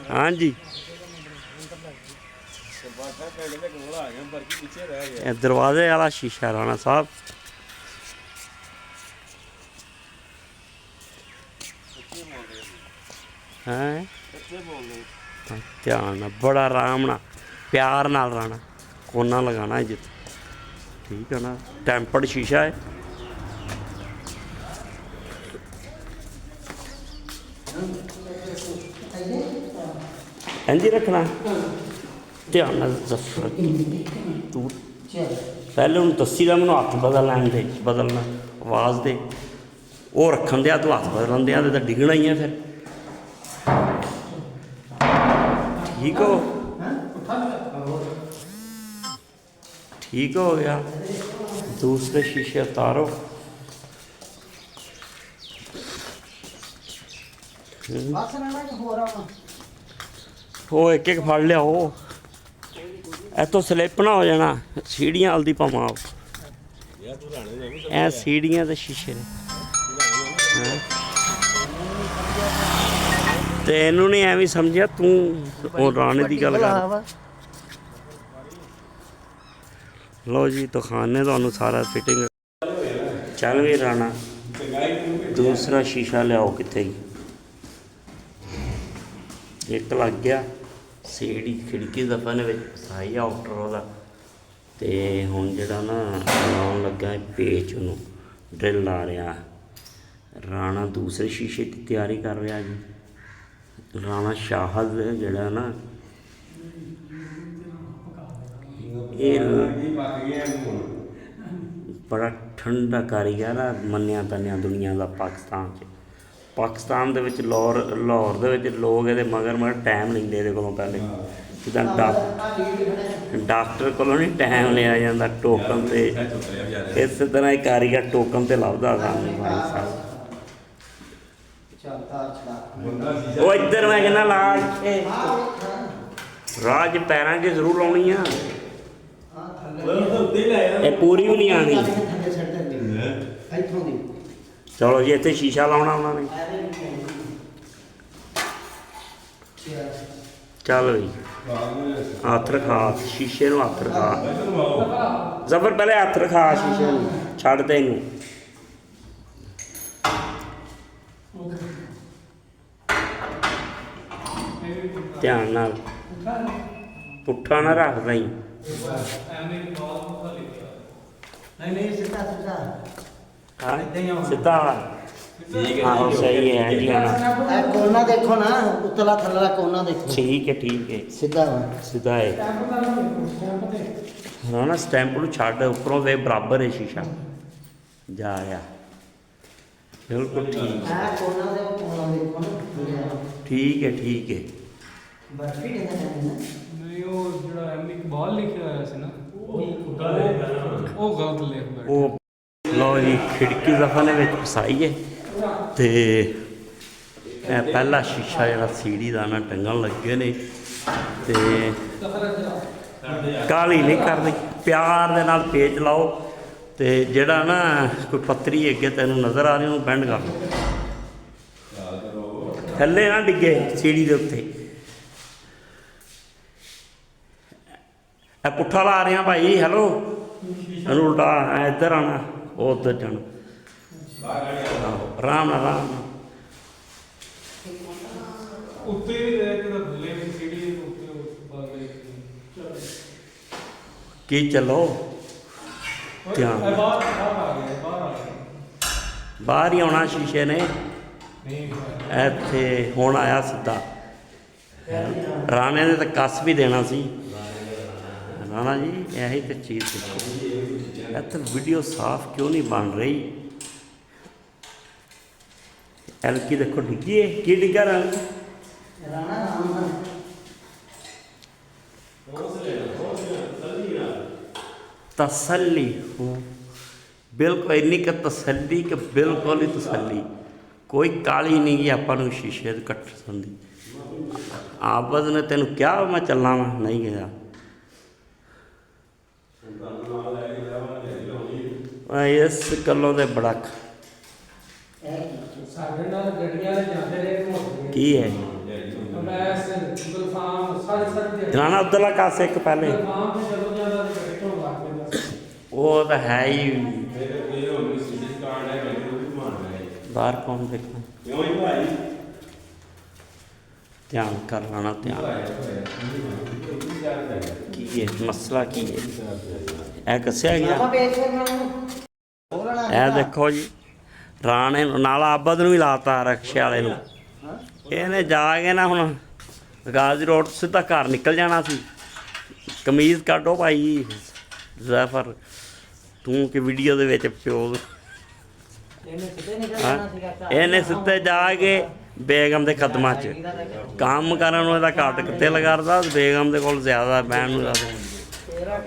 हाँ जी दरवाजे वाला शीशा राणा साहब हैं ध्यान बड़ा आराम ना प्यार नाल राणा कोना लगाना है जित ठीक है ना टैंपर्ड शीशा है इंज रखना ध्यान तू पहले उन्हें दसी दा मैनू हत्थ बदल लैन दे बदलना आवाज़ दे वो रखन दिया तू हत्थ बदलन दिया तो डिगना ही है फिर ठीक हो ठीक हो गया दूसरे शीशे उतारो वो एक एक फड़ लिया हो इतों स्लिप ना हो जाना सीढ़ियां हल्दी पावा ऐ सीढ़ियां ते शीशे ने ते इनू नहीं एवं समझिया तू राणे की गल कर लो जी दिखाने तो सारा फिटिंग चल भी राणा दूसरा शीशा लियाओ कितने एक लग गया सीढ़ी खिड़की दफा ने फसाई आउटर वाला तो हुण जिहड़ा ना लाउण लगा पेच नूं ड्रिल ला रहा राणा दूसरे शीशे की तैयारी कर रहा जी राणा शाहद जिहड़ा ना ये बड़ा ठंडा कारीगर आ मन्निया तन्निया दुनिया का पाकिस्तान दे विच लाहौर दे विच लोग ये मगर टाइम लेंदे ये को पहले जिदा डॉक्टर को नहीं टाइम लिया जाता टोकन से इस तरह ही कारीगर टोकन से लभदा सामने भाई साहब वो इधर मैं कहना ला राज पैरों की जरूर लानी है ये पूरी भी नहीं आनी चलो जी इतने शीशा लाना उन्होंने चल भाई हथ रखा शीशे में हथ रखा जबर पहले हथ रखा शीशे में छड़ दे इनू ध्यान नाल पुट्ठा ना रख दई सीधा आहो सही है जी हाँ कोना देखो ना उतला थल्ला कोना देखो ठीक है सीधा सीधा है हाँ ना स्टैंप नूं छड्ड उपरों वे बराबर है शीशा जा रहा बिल्कुल ठीक ठीक है लो जी खिड़की दफा ने फसाई है तो पहला शीशा जरा सीढ़ी का ना टंगन लगे ने ते काली नहीं करनी प्यार दे नाल पेच लाओ तो जेड़ा ना कोई पत्तरी अगे तेन नज़र आ रही उन्होंने बेंड कर लो थले ना डिगे सीढ़ी के उत्ते पुट्ठा ला रहे हैं भाई हेलो उल्टा इधर आना वो उधर जाना आराम आराम की चलो ध्यान बाहर ही आना शीशे ने इत्थे हुण आया सीधा राणे ने तो कस भी देना सी राणा जी यही तो चीज़ देखो तो वीडियो साफ क्यों नहीं बन रही एलकी देखो डिग्गी है की डिग्गा राणा तसल्ली हो बिल्कुल इन्नी का तसल्ली कि बिल्कुल ही तसल्ली कोई काली नहीं गई अपन शीशे कट संदी आपस ने तेन क्या मैं चलना वा नहीं गया इस गलों के बड़ा की है ਰਾਣਾ ਉਧਰਲਾ ਕਾਸ ਇੱਕ ਪਹਿਲੇ ਉਹ ਤਾਂ ਹੈ ਹੀ ਬਾਹਰ ਕੌਣ ਦੇਖਣਾ ਧਿਆਨ ਕਰ ਰਾਣਾ ਧਿਆਨ ਕੀ ਹੈ ਮਸਲਾ ਕੀ ਹੈ ਇਹ ਦੱਸਿਆ ਗਿਆ ਇਹ ਦੇਖੋ ਜੀ ਰਾਣੇ ਨੂੰ ਨਾਲ ਆਬਦ ਨੂੰ ਵੀ ਲਾਤਾ ਰਕਸ਼ੇ ਵਾਲੇ ਨੂੰ ਇਹਨੇ ਜਾ ਕੇ ਨਾ ਹੁਣ ਗਾਜ਼ੀ ਰੋਡ ਤੋਂ ਸਿੱਧਾ ਘਰ ਨਿਕਲ ਜਾਣਾ ਸੀ ਕਮੀਜ਼ ਕੱਢੋ ਭਾਈ ਜ਼ੈਫਰ ਤੂੰ ਕਿ ਵੀਡੀਓ ਦੇ ਵਿੱਚ ਪਿਓ ਇਹਨੇ ਸਿੱਧੇ ਜਾ ਕੇ ਬੇਗਮ ਦੇ ਕਦਮਾਂ 'ਚ ਕੰਮ ਕਰਨ ਨੂੰ ਇਹਦਾ ਘੱਟ ਕਿੱਥੇ ਲਗਾਦਾ ਬੇਗਮ ਦੇ ਕੋਲ ਜ਼ਿਆਦਾ ਬਹਿਣ ਨੂੰ ਜ਼ਿਆਦਾ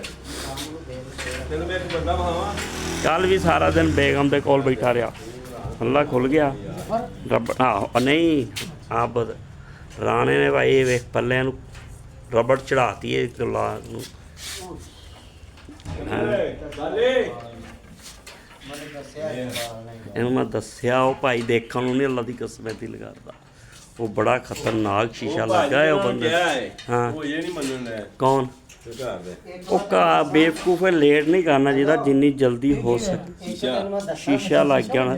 ਕੱਲ ਵੀ ਸਾਰਾ ਦਿਨ ਬੇਗਮ ਦੇ ਕੋਲ ਬੈਠਾ ਰਿਹਾ ਅੱਲਾ ਖੁੱਲ ਗਿਆ ਰੱਬ ਨਹੀਂ ਆਬਦ ਰਾਣੇ ਨੇ ਭਾਈ ਵੇਖ ਪੱਲਿਆਂ ਨੂੰ ਰਬੜ ਚੜਾਤੀ ਹੈ ਗੱਲਾਂ ਨੂੰ ਇਹਨੂੰ ਮੈਂ ਦੱਸਿਆ ਉਹ ਭਾਈ ਦੇਖਣ ਨੂੰ ਨਹੀਂ ਅੱਲਾ ਦੀ ਕਸਮ ਦੀ ਲਗਾਦਾ ਉਹ ਬੜਾ ਖਤਰਨਾਕ ਸ਼ੀਸ਼ਾ ਲੱਗਾ ਹੈ ਉਹ ਬੰਦੇ ਹਾਂ ਉਹ ਇਹ ਨਹੀਂ ਮੰਨਦਾ ਕੌਣ ਉਹ ਕਾ ਬੇਵਕੂਫ ਹੈ ਲੇਟ ਨਹੀਂ ਕਰਨਾ ਚਾਹੀਦਾ ਜਿੰਨੀ ਜਲਦੀ ਹੋ ਸਕੇ ਸ਼ੀਸ਼ਾ ਲੱਗ ਜਾਣਾ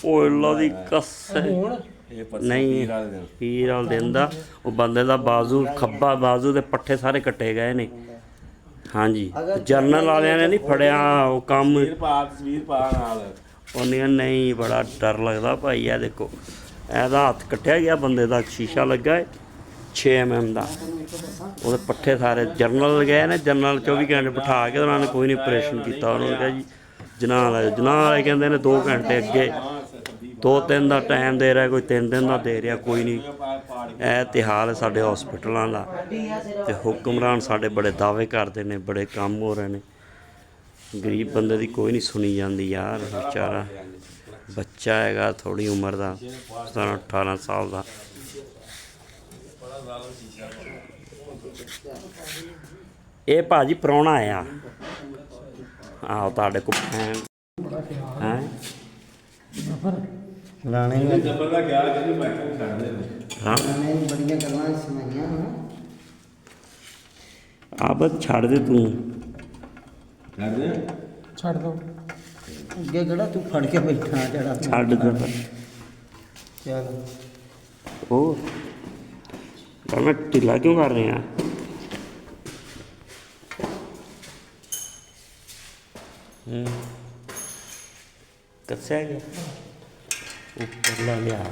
ਉਹ ਅੱਲਾ ਦੀ ਕਸਮ ਨਹੀਂ ਪੀਰ ਵਾਲ ਦਿਨ ਦਾ ਉਹ ਬੰਦੇ ਦਾ ਬਾਜ਼ੂ ਖੱਬਾ ਬਾਜ਼ੂ ਦੇ ਪੱਠੇ ਸਾਰੇ ਕੱਟੇ ਗਏ ਨੇ ਹਾਂਜੀ ਜਰਨਲ ਵਾਲਿਆਂ ਨੇ ਨਹੀਂ ਫੜਿਆ ਉਹ ਕੰਮ ਤਸਵੀਰ ਪਾ ਨਾਲ ਉਹਨੇ ਨਹੀਂ ਬੜਾ ਡਰ ਲੱਗਦਾ ਭਾਈ ਇਹ ਦੇਖੋ ਇਹਦਾ ਹੱਥ ਕੱਟਿਆ ਗਿਆ ਬੰਦੇ ਦਾ ਸ਼ੀਸ਼ਾ ਲੱਗਾ ਹੈ 6 mm ਦਾ ਉਹਦੇ ਪੱਠੇ ਸਾਰੇ ਜਰਨਲ ਗਏ ਨੇ ਜਰਨਲ 24 ਘੰਟੇ ਬਿਠਾ ਕੇ ਉਹਨਾਂ ਨੇ ਕੋਈ ਨਹੀਂ ਆਪਰੇਸ਼ਨ ਕੀਤਾ ਉਹਨਾਂ ਨੇ ਕਿਹਾ ਜੀ ਜਨਾਹ ਵਾਲੇ ਕਹਿੰਦੇ ਨੇ 2 ਘੰਟੇ ਅੱਗੇ 2-3 ਦਾ ਟਾਈਮ ਦੇ ਰਿਹਾ ਕੋਈ 3 ਦਿਨ ਦਾ ਦੇ ਰਿਹਾ ਕੋਈ ਨਹੀਂ ਇਹ ਤੇ ਹਾਲ ਸਾਡੇ ਹਸਪੀਟਲਾਂ ਦਾ ਤੇ ਹੁਕਮਰਾਨ ਸਾਡੇ ਬੜੇ ਦਾਅਵੇ ਕਰਦੇ ਨੇ ਬੜੇ ਕੰਮ ਹੋ ਰਹੇ ਨੇ ਗਰੀਬ ਬੰਦੇ ਦੀ ਕੋਈ ਨਹੀਂ ਸੁਣੀ ਜਾਂਦੀ ਯਾਰ ਵਿਚਾਰਾ ਬੱਚਾ ਹੈਗਾ ਥੋੜੀ ਉਮਰ ਦਾ 17-18 ਸਾਲ ਦਾ ਇਹ ਭਾਜੀ ਪ੍ਰਾਹੁਣਾ ਆਇਆ ਆਹ ਤੁਹਾਡੇ ਕੋਲ ਹੈ ਰਾਣੇ ਨੇ ਜਬਰ ਦਾ ਗਿਆ ਕਿ ਬੈਠੇ ਛੱਡ ਦੇ ਰਾਣੇ ਨੇ ਬੜੀਆਂ ਗੱਲਾਂ ਸੁਣਾਈਆਂ ਆਬਦ ਛੱਡ ਦੇ ਤੂੰ ਛੱਡ ਦੇ ਛੱਡ ਦੋ ਅੱਗੇ ਕਿਹੜਾ ਤੂੰ ਫੜ ਕੇ ਬੈਠਾ ਜਿਹੜਾ ਛੱਡ ਦੇ ਚੱਲ ਉਹ ਮੈਂ ਢਿੱਲਾ ਕਿਉਂ ਕਰ ਰਿਹਾ ਦੱਸਿਆ ਗਿਆ ਉੱਪਰ ਲਾ ਲਿਆ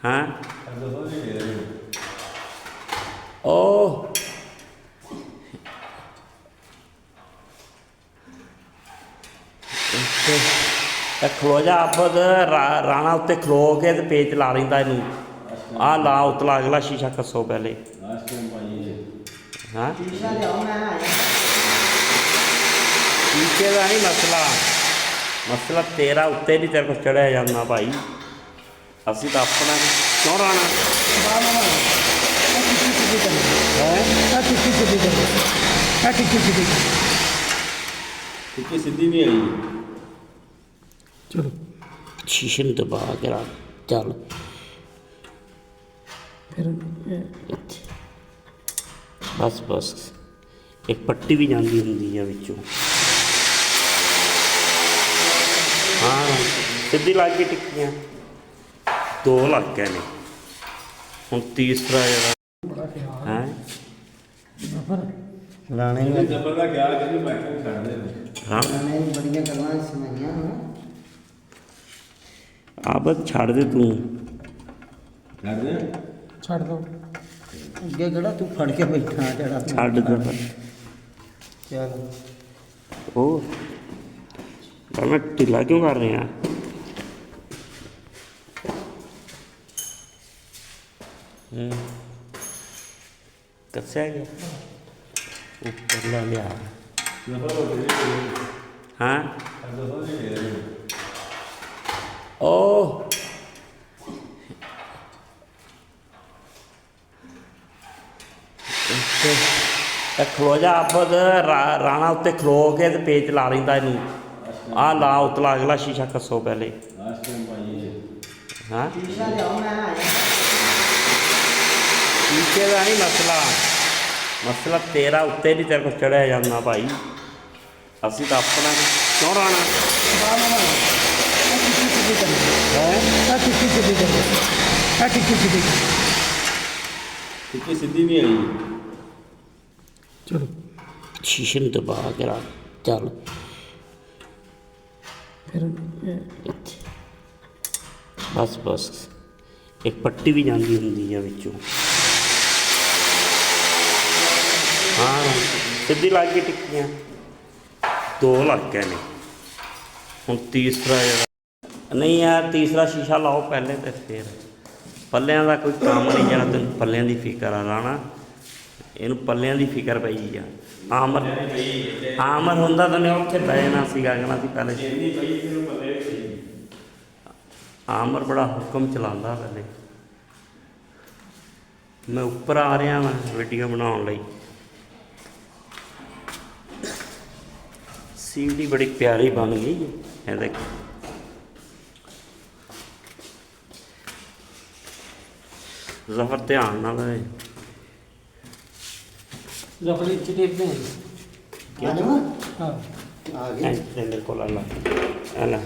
ਹਾਂ ਉਹ ਖਲੋ ਜਾ ਆਬਦ ਰਾਣਾ ਉੱਤੇ ਖਲੋ ਕੇ ਤੇ ਪੇਚ ਲਾ ਲੈਂਦਾ ਇਹਨੂੰ ਆਹ ਲਾ ਉਤਲਾ ਅਗਲਾ ਸ਼ੀਸ਼ਾ ਕੱਸੋ ਪਹਿਲੇ ਹਾਂ ਸ਼ੀਸ਼ਾ ਲਿਆਓ ਮੈਂ ਆਇਆ ਸ਼ੀਸ਼ੇ ਦਾ ਨਹੀਂ ਮਸਲਾ ਤੇਰਾ ਉੱਤੇ ਨਹੀਂ ਤੇਰੇ ਕੋਲ ਚੜਿਆ ਜਾਂਦਾ ਭਾਈ ਅਸੀਂ ਤਾਂ ਆਪਣਾ ਕਿਉਂ ਰਾਣਾ ਟਿੱਕੀ ਸਿੱਧੀ ਨਹੀਂ ਆਈ ਚਲੋ ਸ਼ੀਸ਼ੇ ਨੂੰ ਦਬਾ ਕੇ ਰੱਖ ਚੱਲ ਫਿਰ ਇੱਥੇ ਬਸ ਇੱਕ ਪੱਟੀ ਵੀ ਜਾਂਦੀ ਹੁੰਦੀ ਆ ਵਿੱਚੋਂ ਹਾਂ ਸਿੱਧੀ ਲੱਗ ਗਈ ਟਿੱਕੀਆਂ 2 ਲੱਗ ਗਏ ਨੇ ਹੁਣ ਤੀਸਰਾ ਜਿਹੜਾ ਹੈ ਰਾਣੇ ਨੇ ਜਬਰ ਦਾ ਗਿਆ ਕਿ ਬੈਠੇ ਛੱਡ ਦੇ ਹਾਂ ਰਾਣੇ ਨੇ ਬੜੀਆਂ ਗੱਲਾਂ ਸੁਣਾਈਆਂ ਆਬਦ ਛੱਡ ਦੇ ਤੂੰ ਛੱਡ ਦੇ ਛੱਡ ਦੋ ਅੱਗੇ ਕਿਹੜਾ ਤੂੰ ਫੜ ਕੇ ਬੈਠਾ ਜਿਹੜਾ ਛੱਡ ਦੇ ਚੱਲ ਉਹ ਮੈਂ ਢਿੱਲਾ ਕਿਉਂ ਕਰ ਰਿਹਾ ਦੱਸਿਆ ਗਿਆ ਉੱਪਰ ਲਾ ਲਿਆ ਹਾਂ ਉਹ ਖਲੋ ਜਾ ਆਬਦ ਰਾਣਾ ਉੱਤੇ ਖਲੋ ਕੇ ਤੇ ਪੇਚ ਲਾ ਲੈਂਦਾ ਇਹਨੂੰ ਆਹ ਲਾ ਉਤਲਾ ਅਗਲਾ ਸ਼ੀਸ਼ਾ ਕੱਸੋ ਪਹਿਲੇ ਹਾਂ ਸ਼ੀਸ਼ਾ ਲਿਆਓ ਮੈਂ ਆਇਆ ਨੀਚੇ ਦਾ ਨਹੀਂ ਮਸਲਾ, ਮਸਲਾ ਤੇਰਾ ਉੱਤੇ ਨਹੀਂ ਤੇਰੇ ਕੋਲ ਚੜਿਆ ਜਾਂਦਾ ਭਾਈ। ਅਸੀਂ ਤਾਂ ਆਪਣਾ ਕਿਉਂ ਰਾਣਾ ਟਿੱਕੀ ਸਿੱਧੀ ਨਹੀਂ ਆਈ। ਚਲੋ ਸ਼ੀਸ਼ੇ ਨੂੰ ਦਬਾ ਕੇ ਰੱਖ ਚੱਲ ਫਿਰ ਇੱਥੇ ਬਸ ਬਸ। ਇੱਕ ਪੱਟੀ ਵੀ ਜਾਂਦੀ ਹੁੰਦੀ ਆ ਵਿੱਚੋਂ। ਹਾਂ ਸਿੱਧੀ ਲੱਗ ਗਈ ਟਿੱਕੀਆਂ, 2 ਲੱਗ ਗਏ ਨੇ। ਹੁਣ ਤੀਸਰਾ ਜਿਹੜਾ ਨਹੀਂ ਯਾਰ, ਤੀਸਰਾ ਸ਼ੀਸ਼ਾ ਲਾਓ ਪਹਿਲੇ ਤੇ ਫਿਰ ਪੱਲਿਆਂ ਦਾ ਕੋਈ ਕੰਮ ਨਹੀਂ। ਜਿਹੜਾ ਤੈਨੂੰ ਪੱਲਿਆਂ ਦੀ ਫਿਕਰ ਆ ਰਾਣਾ, ਇਹਨੂੰ ਪੱਲਿਆਂ ਦੀ ਫਿਕਰ ਪਈ ਆ। ਆਮਰ ਹੁੰਦਾ ਤਾਂ ਨੇ ਉੱਥੇ ਬਹਿ ਜਾਣਾ ਸੀਗਾ, ਕਹਿਣਾ ਸੀ ਪਹਿਲੇ। ਆਮਰ ਬੜਾ ਹੁਕਮ ਚਲਾਉਂਦਾ ਪਹਿਲੇ। ਮੈਂ ਉੱਪਰ ਆ ਰਿਹਾ ਵਾਂ ਵੀਡੀਓ ਬਣਾਉਣ ਲਈ। ਸੀਡੀ ਬੜੀ ਪਿਆਰੀ ਬਣ ਗਈ ਇਹ ਦੇਖ। ਜ਼ਫਰ ਧਿਆਨ ਨਾਲ ਹੈ। ਜ਼ਫਰ ਇੱਥੇ ਟੇਪ ਦੇ ਆ ਜਾਵਾਂ ਹਾਂ ਆ ਗਈ। ਮੇਰੇ ਕੋਲ ਆ ਲੈ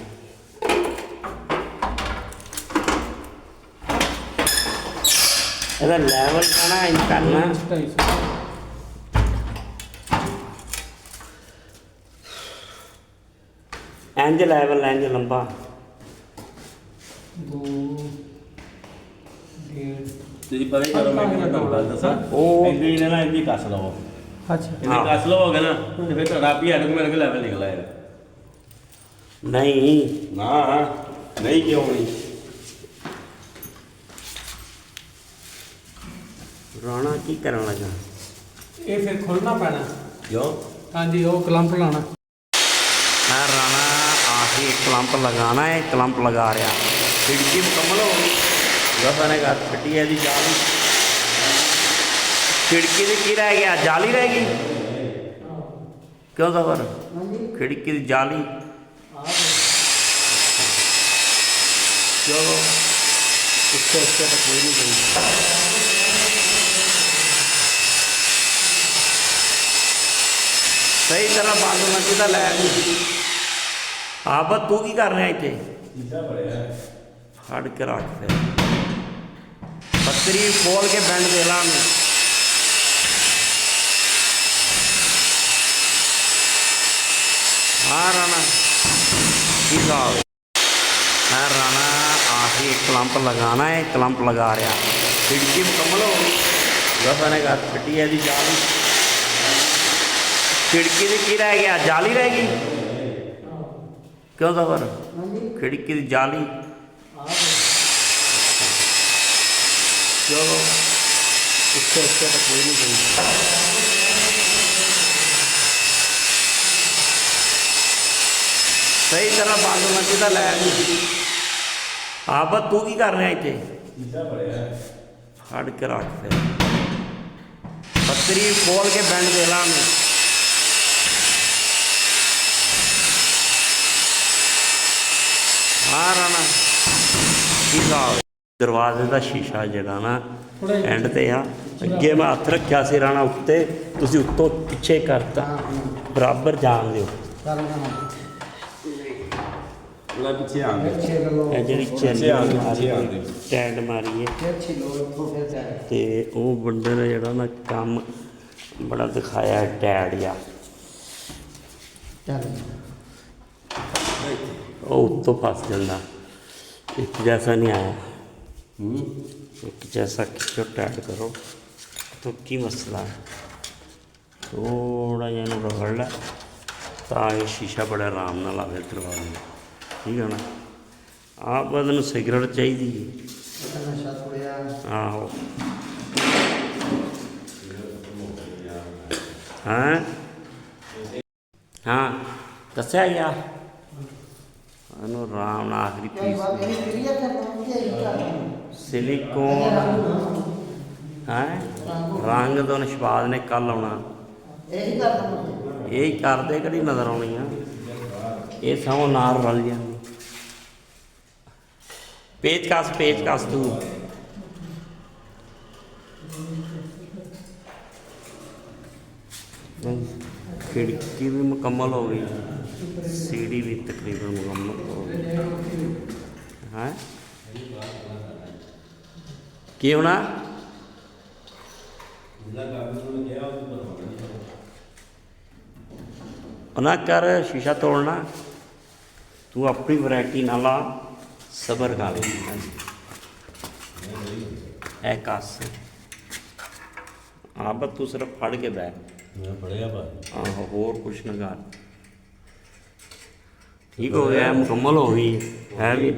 ਇਹਦਾ ਲੈਵਲ ਖਾਣਾ ਇੰਜ ਕਰਨਾ। 250 ਇੰਜ ਲੈਵਲ ਇੰਜ ਲੰਬਾ 2 1.5 ਤੁਸੀਂ ਪਤਾ ਹੀ ਕਰੋ, ਮੈਂ ਤੁਹਾਨੂੰ ਗੱਲ ਦੱਸਾਂ। ਉਹ- ਇੰਨੀ ਨੇ ਨਾ ਇੰਨੀ ਕੱਸ ਲਵੋ, ਅੱਛਾ ਇਹਨੇ ਕੱਸ ਲਵੋਗੇ ਨਾ ਤੇ ਫਿਰ ਤੁਹਾਡਾ ਵੀ ਹੈਡ ਮੇਰੇ ਕੋਲ ਲੈਵਲ ਨਿਕਲ ਆਏਗਾ। ਨਹੀਂ ਨਾ ਨਹੀਂ ਕਿਉਂ ਨਹੀਂ? ਰਾਣਾ ਕੀ ਕਰਨ ਲੱਗਾ? ਇਹ ਫਿਰ ਖੋਲਣਾ ਪੈਣਾ। ਕਿਉਂ? ਹਾਂਜੀ ਉਹ ਕਲੰਪ ਲਾਣਾ। मैं राणा आखिरी एक क्लंप लगाना है, क्लंप लगा रहा। खिड़की मुकम्मल हो गई। गफा ने कहा फटी है जी जाली, खिड़की की की रह गया? जाली रह गई। क्यों गफर? खिड़की की जाली चलो उससे तो कोई नहीं गई। सही तरह बाल मची तो लै नहीं। आप तू की कर रहा इतने? फड़ के रख फिर पत्तरी खोल के बैंड दे ला मैं। हाँ राणा की साहब है। राणा आखिरी एक क्लंप लगाना है, क्लंप लगा रहा। खिड़की मुकम्मल हो गई। गफा ने कहा फटी है जी जाली, खिड़की की की रह गया? जाली रह गई। क्यों गफर? खिड़की की जाली चलो उससे तो कोई नहीं गई। सही तरह बाल मची तो लै नहीं। आप तू की कर रहा इतने? फड़ के रख फिर पत्तरी खोल के बैंड दे ला मैं। हाँ राणा की साहब दरवाजे का शीशा जड़ा ना एंड ते आ अगे मैं हथ रखा से राणा उत्ते, तुसी उत्तों पिछे करता बराबर जान दिओ। ਚੱਲ ਨਾ ਉਹਦਾ ਪਿੱਛੇ ਆਉਂਦੇ ਅੱਛੇ ਗੱਲੋਂ ਇਹ ਜਿਹੜੀ ਪਿੱਛੇ ਆਉਂਦੇ, ਪਿੱਛੇ ਆਉਂਦੇ। ਸਟੈਂਡ ਮਾਰੀਏ ਅੱਛੀ ਲੋੜ ਤੋਂ ਫਿਰ ਜਾਏ। ਤੇ ਉਹ ਬੰਦੇ ਨੇ ਜਿਹੜਾ ਨਾ ਕੰਮ ਬੜਾ ਦਿਖਾਇਆ ਟੈਡ ਜਿਹਾ। ਚੱਲ ਉਹ ਉੱਤੋਂ ਫਸ ਜਾਂਦਾ। ਇੱਕ ਜੈਸਾ ਨਹੀਂ ਆਇਆ। एक जैसा खींचो टाइट करो तो की मसला है। थोड़ा जिहा रगड़ लै ताकि शीशा बड़े आराम नाल आवे दरवाजे में। ठीक है ना? आप बंदे नूं सिगरट चाहिदी ਇਹਦਾ ਨਸ਼ਾ ਥੋੜਿਆ आहो हाँ हाँ दस्या गया आराम नाल आखिरी ਕਈ पीस ਵਾਰ ਇਹ ਕਿਰਿਆ ਤੇ ਪਹੁੰਚ ਜਾਈ ਕਰ सिलिकॉन है रंग तो निष्पाद ने कल आना। ਇਹੀ ਕਰ ਦਵਾਂਗੇ। यही करते कभी नज़र आनी आ। ये सगों नार रल जाती। पेचकस तू खिड़की भी मुकम्मल हो गई, सीढ़ी भी तकरीबन मुकम्मल हो गई है। की होना ना कर शीशा तोड़ना, तू अपनी वैरायटी ना ला, सबर कर ए कस हाँ, बस तू सिर्फ फड़ के बह मैं पढ़िया भाई आहो, होर कुछ ना कर। ठीक हो गया, मुकम्मल हो गई है भी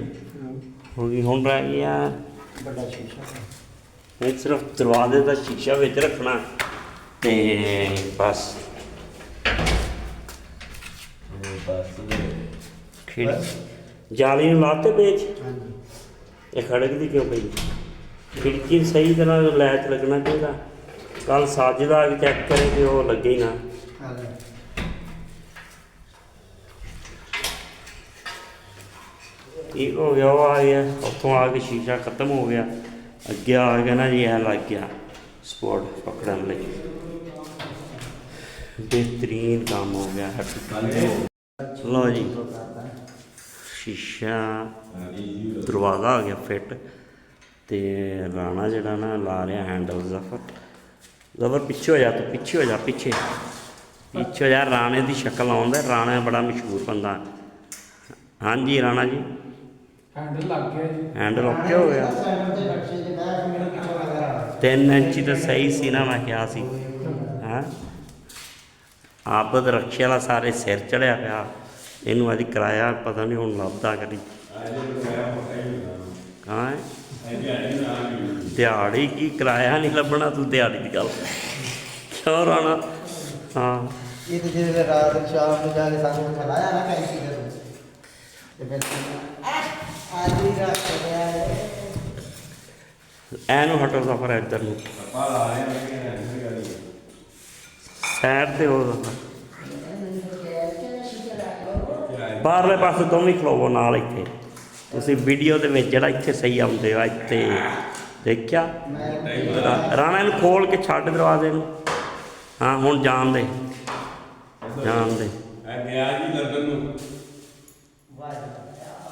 हो गई। हुण रह गया बड़ा शीशा ਹੁਣ सिर्फ दरवाजे का शीशा विच रखना ते बस। बस खिड़की जाली नूं लाते पेच, हाँ जी ये खड़कदी क्यों पई? खिड़की सही तरह लैच लगना चाहिए। कल साजिद आके चेक करे कि वो लगे ही ना। हाँ जी ठीक हो गया, वो आ गया उतों आके शीशा खत्म हो गया, अगे आ गया ना जी, यह लग गया स्पॉट पकड़न लगी। बेहतरीन काम हो गया है। लो जी शीशा दरवाज़ा आ गया फिट, तो राणा जड़ा ना ला रहा हैंडल। जफर पिछे हो जा, तू पिछे हो जा, पिछे पिछे हो जा। राणे की शक्ल आउंदा, राणा बड़ा मशहूर बंदा। हाँ जी राणा जी, हैंडल लग गया जी। हैंडल ओके हो गया। साइड ते रखी जे बैठ मेरे पीछे लगा 3 इंची तो सही सी ना, मैं क्या सी हैं। आप रक्षे वाला सारे सिर चढ़िया पाया, इनू अज कराया पता नहीं हुण लभदा करी कहाँ है। दिहाड़ी की किराया नहीं लभना, तू दिहाड़ी की गल क्यों राणा। हाँ ये तो जिस रात शाम को जाके सामने खलाया ना कहीं की करूं ते फिर आज ही रात हो गया है। ਐਨੂੰ ਹਟੋ ਸਫਰ ਇੱਧਰ ਨੂੰ ਸਾਈਡ ਤੇ ਹੋ ਬਾਹਰਲੇ ਪਾਸੇ ਦੋਵੇਂ ਖਲੋਵੋ ਨਾਲ ਇੱਥੇ। ਤੁਸੀਂ ਵੀਡੀਓ ਦੇ ਵਿੱਚ ਜਿਹੜਾ ਇੱਥੇ ਸਹੀ ਆਉਂਦੇ ਹੋ ਇੱਥੇ ਦੇਖਿਆ। ਰਾਣਾ ਇਹਨੂੰ ਖੋਲ ਕੇ ਛੱਡ ਦਰਵਾਜ਼ੇ ਨੂੰ। ਹਾਂ ਹੁਣ ਜਾਣ ਦੇ, ਜਾਣ ਦੇ। ਗਿਆ ਜੀ ਲੰਡਨ ਨੂੰ।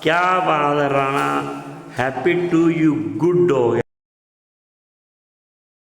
क्या बात है Rana, happy to you, good हो गया।